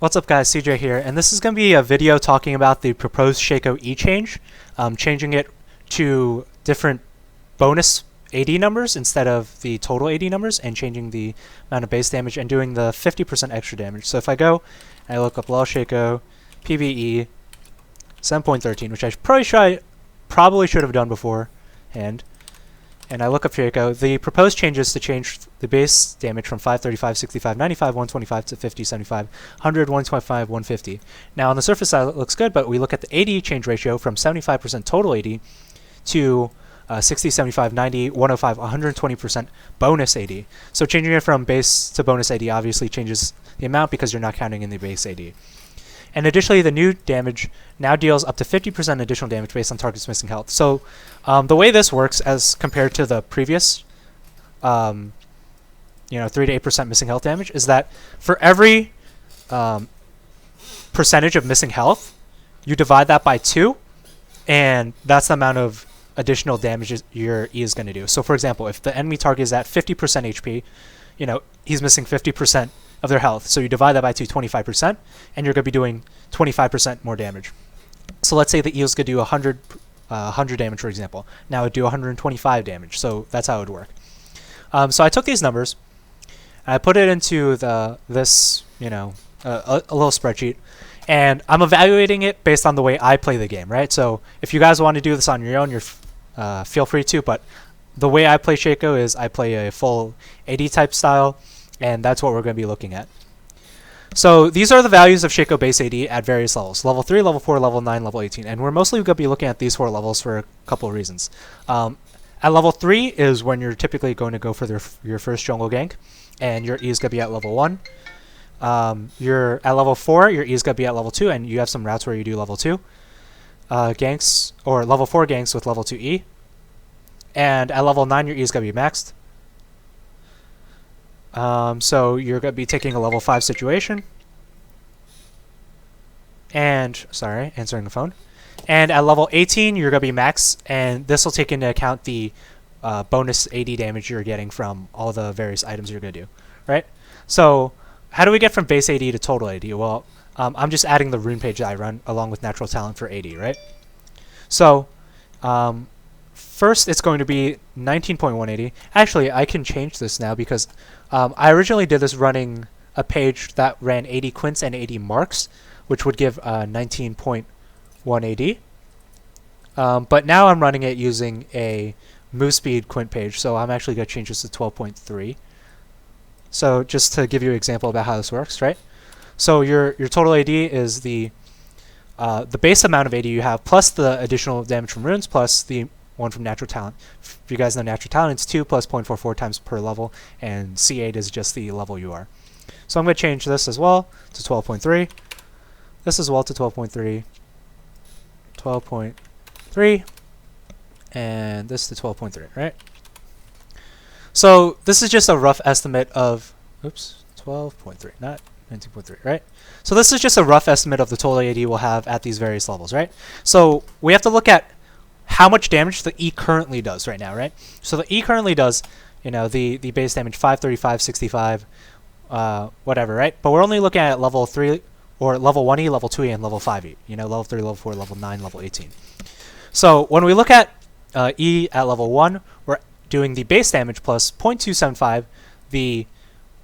What's up guys, CJ here, and this is going to be a video talking about the proposed Shaco E change, changing it to different bonus AD numbers instead of the total AD numbers, and changing the amount of base damage and doing the 50% extra damage. So if I go and I look up LOL Shaco PvE 7.13, which I probably should have done beforehand, and I look up Shaco, the proposed change is to change the base damage from 535, 65, 95, 125 to 50, 75, 100, 125, 150. Now on the surface side it looks good, but we look at the AD change ratio from 75% total AD to 60, 75, 90, 105, 120% bonus AD. So changing it from base to bonus AD obviously changes the amount because you're not counting in the base AD. And additionally, the new damage now deals up to 50% additional damage based on target's missing health. So the way this works as compared to the previous 3 to 8% missing health damage is that for every percentage of missing health, you divide that by 2, and that's the amount of additional damage your E is going to do. So for example, if the enemy target is at 50% HP, he's missing 50% of their health. So you divide that by 25%, and you're going to be doing 25% more damage. So let's say the E is going to do 100 damage, for example. Now it would do 125 damage. So that's how it would work. So I took these numbers, and I put it into a little spreadsheet, and I'm evaluating it based on the way I play the game, right? So if you guys want to do this on your own, feel free to. But the way I play Shaco is I play a full AD type style, and that's what we're going to be looking at. So these are the values of Shaco base AD at various levels. Level 3, Level 4, Level 9, Level 18. And we're mostly going to be looking at these 4 levels for a couple of reasons. At Level 3 is when you're typically going to go for your first jungle gank, and your E is going to be at Level 1. You're at Level 4, your E is going to be at Level 2, and you have some routes where you do Level 2 ganks, or Level 4 ganks with Level 2 E. And at Level 9, your E is going to be maxed. So you're going to be taking a level 5 situation. And, sorry, answering the phone. And at level 18, you're going to be max, and this will take into account the bonus AD damage you're getting from all the various items you're going to do, right? So how do we get from base AD to total AD? Well, I'm just adding the rune page that I run along with natural talent for AD, right? So first, it's going to be 19.180. Actually, I can change this now because I originally did this running a page that ran 80 quints and 80 marks, which would give 19.180. But now I'm running it using a move speed quint page, so I'm actually going to change this to 12.3. So just to give you an example about how this works, right? So your total AD is the base amount of AD you have plus the additional damage from runes plus the one from natural talent. If you guys know natural talent, it's 2 plus 0.44 times per level, and C8 is just the level you are. So I'm going to change this as well to 12.3. This as well to 12.3. 12.3. And this to 12.3, right? So this is just a rough estimate of, 12.3, not 19.3, right? So this is just a rough estimate of the total AD we'll have at these various levels, right? So we have to look at how much damage the E currently does right now, right? So the E currently does, the base damage 535, 65, whatever, right? But we're only looking at level 3 or level 1E, level 2E, and level 5E. Level 3, level 4, level 9, level 18. So when we look at E at level 1, we're doing the base damage plus 0.275 the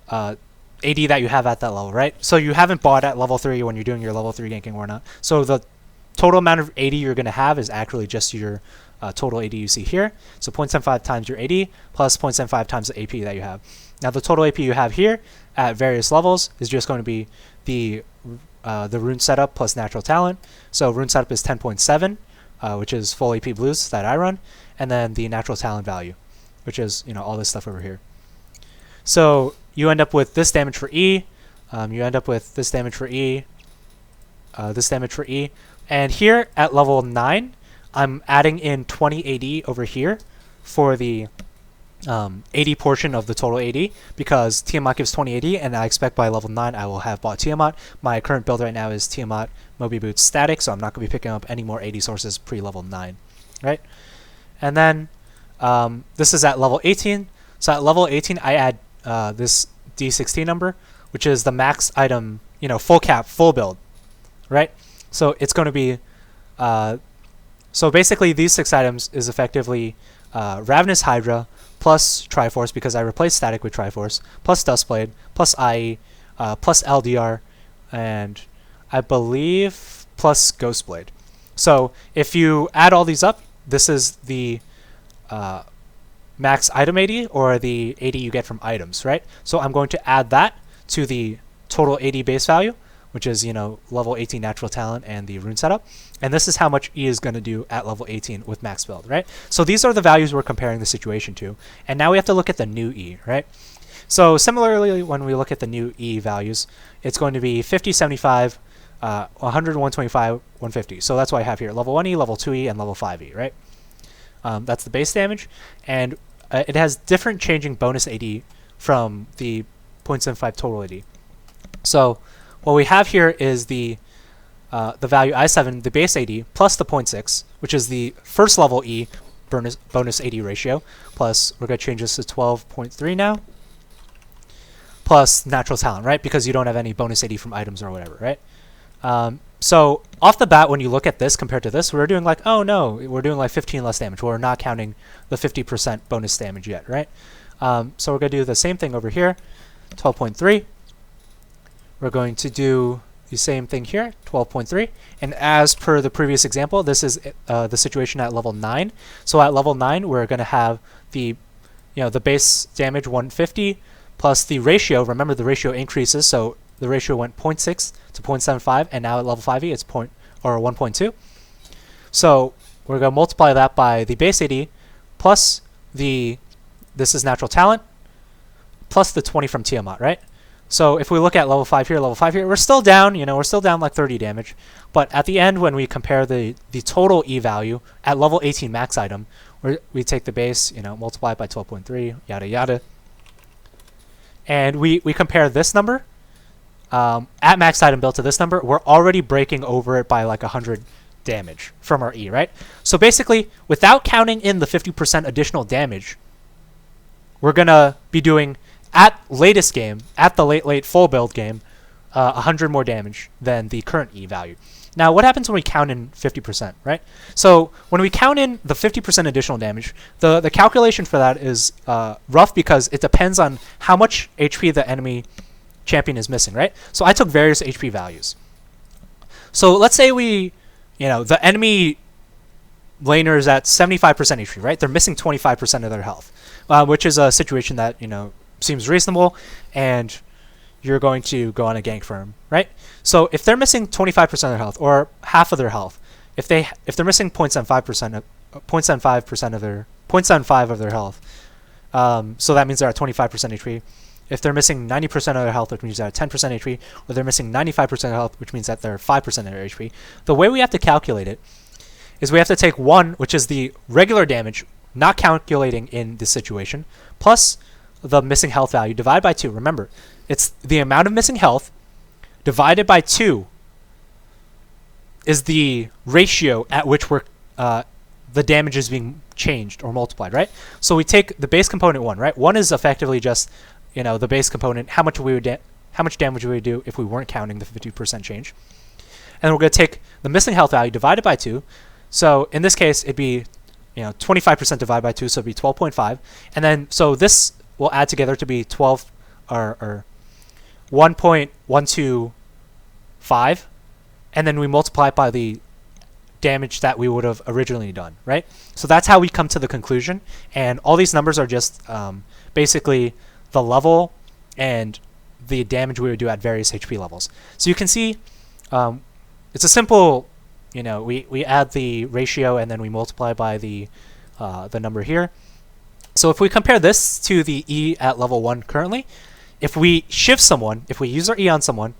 AD that you have at that level, right? So you haven't bought at level 3 when you're doing your level 3 ganking or not. So the total amount of AD you're going to have is actually just your total AD you see here. So 0.75 times your AD plus 0.75 times the AP that you have. Now the total AP you have here at various levels is just going to be the rune setup plus natural talent. So rune setup is 10.7, which is full AP blues that I run, and then the natural talent value, which is all this stuff over here. So you end up with this damage for E. You end up with this damage for E. This damage for E. And here at level 9, I'm adding in 20 AD over here for the AD portion of the total AD, because Tiamat gives 20 AD, and I expect by level 9 I will have bought Tiamat. My current build right now is Tiamat Moby Boots static, so I'm not going to be picking up any more AD sources pre-level 9, right? And then this is at level 18. So at level 18, I add this D16 number, which is the max item full cap, full build, right? So it's going to be, so basically these 6 items is effectively Ravenous Hydra plus Triforce, because I replaced Static with Triforce, plus Dustblade, plus IE, plus LDR, and I believe plus Ghostblade. So if you add all these up, this is the max item 80, or the 80 you get from items, right? So I'm going to add that to the total 80 base value, which is, level 18 natural talent and the rune setup. And this is how much E is going to do at level 18 with max build, right? So these are the values we're comparing the situation to. And now we have to look at the new E, right? So similarly, when we look at the new E values, it's going to be 50, 75, 100, 125, 150. So that's what I have here. Level 1E, level 2E, and level 5E, right? That's the base damage. And it has different changing bonus AD from the 0.75 total AD. So what we have here is the value I7, the base AD, plus the 0.6, which is the first level E bonus AD ratio, plus we're going to change this to 12.3 now, plus natural talent, right? Because you don't have any bonus AD from items or whatever, right? So off the bat, when you look at this compared to this, we're doing like, oh no, we're doing like 15 less damage. We're not counting the 50% bonus damage yet, right? So we're going to do the same thing over here, 12.3. We're going to do the same thing here, 12.3. And as per the previous example, this is the situation at level 9. So at level 9, we're going to have the base damage 150 plus the ratio. Remember, the ratio increases, so the ratio went 0.6 to 0.75, and now at level 5e it's 1.2. So we're going to multiply that by the base AD plus this is natural talent plus the 20 from Tiamat, right? So if we look at level 5 here, we're still down, we're still down like 30 damage. But at the end, when we compare the total E value at level 18 max item, we take the base, multiply it by 12.3, yada yada. And we compare this number at max item build to this number. We're already breaking over it by like 100 damage from our E, right? So basically, without counting in the 50% additional damage, we're going to be doing, at latest game, at the late full build game, 100 more damage than the current E value. Now, what happens when we count in 50%, right? So when we count in the 50% additional damage, the calculation for that is rough, because it depends on how much HP the enemy champion is missing, right? So I took various HP values. So let's say the enemy laner is at 75% HP, right? They're missing 25% of their health, which is a situation that, seems reasonable, and you're going to go on a gank for him, right? So if they're missing 25% of their health, or half of their health, if they're missing 0.75% of their health, so that means they're at 25% HP. If they're missing 90% of their health, which means they're at 10% HP, or they're missing 95% of their health, which means that they're 5% of their HP. The way we have to calculate it is we have to take 1, which is the regular damage, not calculating in this situation, plus the missing health value, divided by 2. Remember, it's the amount of missing health divided by 2 is the ratio at which the damage is being changed or multiplied, right? So we take the base component 1, right? 1 is effectively just, the base component, how much damage we would do if we weren't counting the 50% change. And we're going to take the missing health value divided by 2. So in this case, it'd be 25% divided by 2, so it'd be 12.5. And then, so this will add together to be 12 or 1.125, and then we multiply it by the damage that we would have originally done, right? So that's how we come to the conclusion, and all these numbers are just basically the level and the damage we would do at various HP levels. So you can see it's a simple, we add the ratio and then we multiply by the number here. So if we compare this to the E at level 1 currently, if we shift someone, if we use our E on someone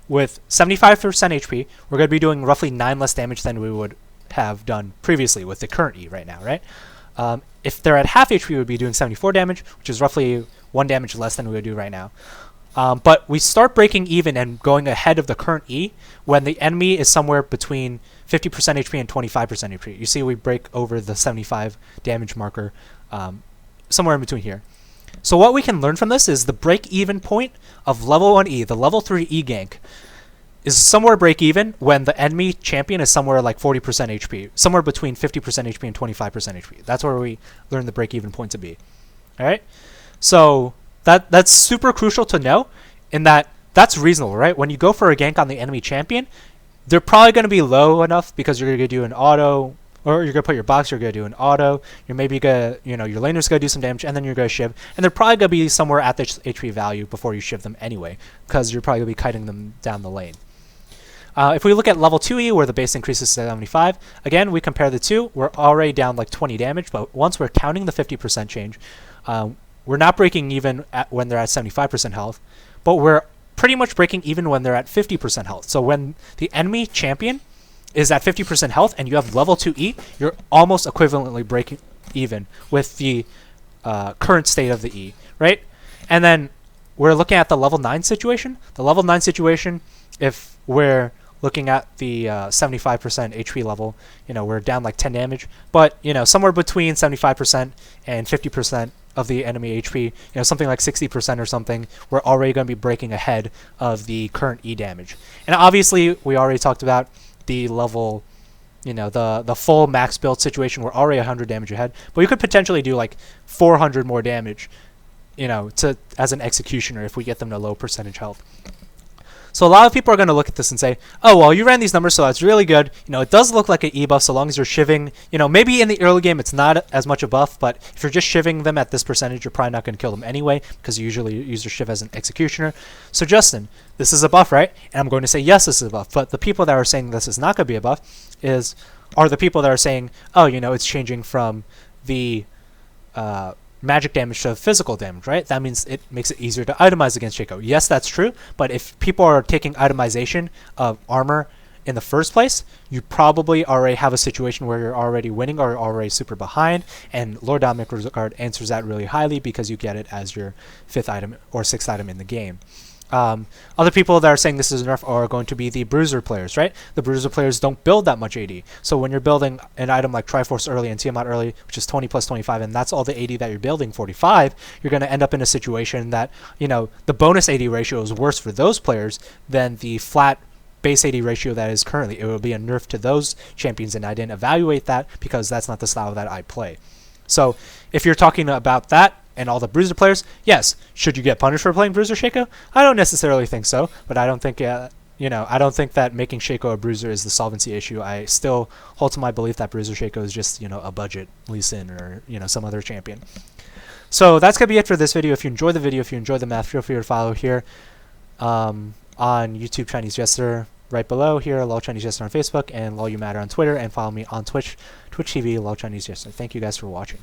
with 75% HP, we're going to be doing roughly 9 less damage than we would have done previously with the current E right now, right? If they're at half HP, we would be doing 74 damage, which is roughly 1 damage less than we would do right now. But we start breaking even and going ahead of the current E when the enemy is somewhere between 50% HP and 25% HP. You see we break over the 75 damage marker somewhere in between here. So what we can learn from this is the break-even point of level 1 E, the level 3 E gank, is somewhere break-even when the enemy champion is somewhere like 40% HP, somewhere between 50% HP and 25% HP. That's where we learn the break-even point to be. All right, so that's super crucial to know, in that that's reasonable, right? When you go for a gank on the enemy champion, they're probably going to be low enough because you're going to do an auto, or you're going to put your box, you're going to do an auto, you're maybe going to, your laner's going to do some damage, and then you're going to shiv, and they're probably going to be somewhere at the HP value before you shiv them anyway, because you're probably going to be kiting them down the lane. If we look at level 2E, where the base increases to 75, again, we compare the two, we're already down like 20 damage, but once we're counting the 50% change, we're not breaking even when they're at 75% health, but we're pretty much breaking even when they're at 50% health. So when the enemy champion is at 50% health and you have level 2E, you're almost equivalently breaking even with the current state of the E, right? And then we're looking at the level 9 situation. The level 9 situation, if we're looking at the 75% HP level, we're down like 10 damage, but somewhere between 75% and 50% of the enemy HP, something like 60% or something, we're already going to be breaking ahead of the current E damage. And obviously, we already talked about the level, the full max build situation. We're already 100 damage ahead, but you could potentially do like 400 more damage, as an executioner if we get them to low percentage health. So a lot of people are going to look at this and say, oh, well, you ran these numbers, so that's really good. It does look like an E buff so long as you're shivving. Maybe in the early game it's not as much a buff, but if you're just shivving them at this percentage, you're probably not going to kill them anyway, because you usually use your shiv as an executioner. So Justin, this is a buff, right? And I'm going to say, yes, this is a buff. But the people that are saying this is not going to be a buff are the people that are saying, oh, it's changing from the magic damage to physical damage, right? That means it makes it easier to itemize against Shaco. Yes, that's true, but if people are taking itemization of armor in the first place, you probably already have a situation where you're already winning or already super behind, and Lord Dominic Regard answers that really highly because you get it as your 5th item or 6th item in the game. Other people that are saying this is a nerf are going to be the bruiser players, right? The bruiser players don't build that much AD. So when you're building an item like Triforce early and Tiamat early, which is 20 plus 25, and that's all the AD that you're building, 45, you're going to end up in a situation that, the bonus AD ratio is worse for those players than the flat base AD ratio that is currently. It will be a nerf to those champions, and I didn't evaluate that because that's not the style that I play. So if you're talking about that, and all the bruiser players, yes. Should you get punished for playing bruiser Shaco? I don't necessarily think so, but I don't think I don't think that making Shaco a bruiser is the solvency issue. I still hold to my belief that bruiser Shaco is just a budget Lee Sin or some other champion. So that's gonna be it for this video. If you enjoyed the video, if you enjoyed the math, feel free to follow here on YouTube Chinese Jester right below here, LOL Chinese Jester on Facebook, and LOL You Matter on Twitter, and follow me on Twitch TV LOL Chinese Jester. Thank you guys for watching.